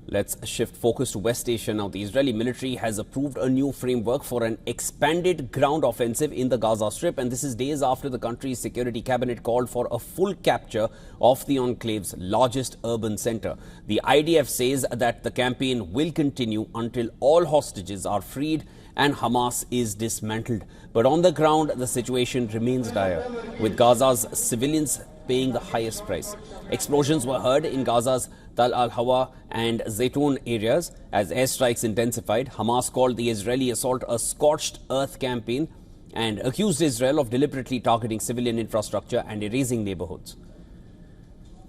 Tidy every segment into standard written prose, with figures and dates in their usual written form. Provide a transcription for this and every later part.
Let's shift focus to West Asia now. The Israeli military has approved a new framework for an expanded ground offensive in the Gaza Strip, and this is days after the country's security cabinet called for a full capture of the enclave's largest urban center. The IDF says that the campaign will continue until all hostages are freed and Hamas is dismantled. But on the ground, the situation remains dire, with Gaza's civilians paying the highest price. Explosions were heard in Gaza's Tal al-Hawa and Zaytun areas as airstrikes intensified. Hamas called the Israeli assault a scorched earth campaign and accused Israel of deliberately targeting civilian infrastructure and erasing neighborhoods.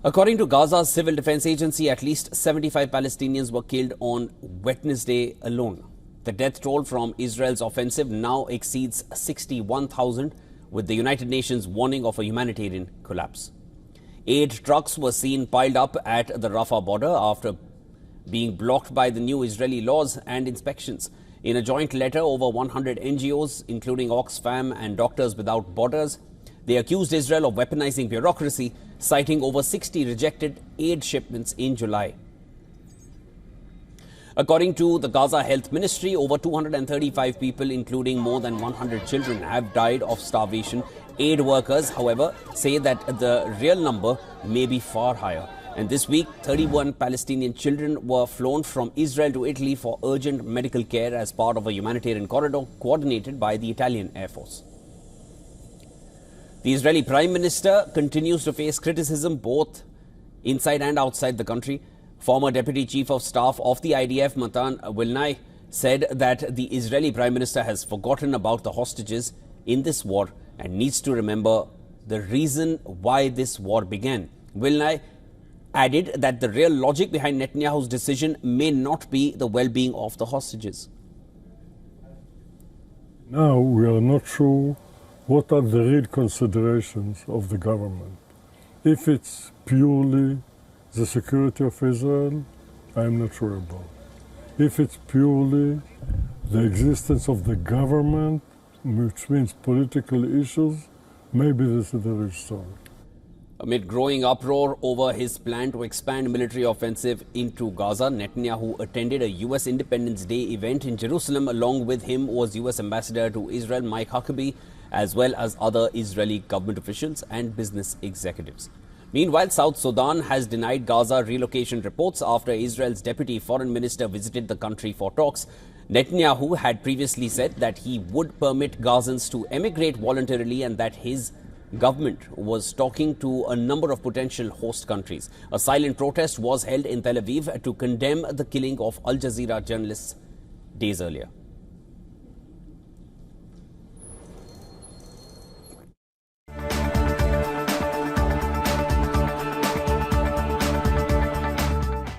According to Gaza's civil defense agency, at least 75 Palestinians were killed on Wednesday alone. The death toll from Israel's offensive now exceeds 61,000, with the United Nations warning of a humanitarian collapse. 8 trucks were seen piled up at the Rafah border after being blocked by the new Israeli laws and inspections. In a joint letter, over 100 NGOs, including Oxfam and Doctors Without Borders, they accused Israel of weaponizing bureaucracy, citing over 60 rejected aid shipments in July. According to the Gaza Health Ministry, over 235 people, including more than 100 children, have died of starvation. Aid workers, however, say that the real number may be far higher. And this week, 31 Palestinian children were flown from Israel to Italy for urgent medical care as part of a humanitarian corridor coordinated by the Italian Air Force. The Israeli Prime Minister continues to face criticism both inside and outside the country. Former Deputy Chief of Staff of the IDF, Matan Wilnai, said that the Israeli Prime Minister has forgotten about the hostages in this war and needs to remember the reason why this war began. Wilnai added that the real logic behind Netanyahu's decision may not be the well-being of the hostages. Now we are not sure what are the real considerations of the government. If it's purely the security of Israel, I'm not sure about. If it's purely the existence of the government, which means political issues, maybe this is the real story. Amid growing uproar over his plan to expand military offensive into Gaza, Netanyahu attended a U.S. Independence Day event in Jerusalem. Along with him was U.S. Ambassador to Israel Mike Huckabee, as well as other Israeli government officials and business executives. Meanwhile, South Sudan has denied Gaza relocation reports after Israel's deputy foreign minister visited the country for talks. Netanyahu had previously said that he would permit Gazans to emigrate voluntarily and that his government was talking to a number of potential host countries. A silent protest was held in Tel Aviv to condemn the killing of Al Jazeera journalists days earlier.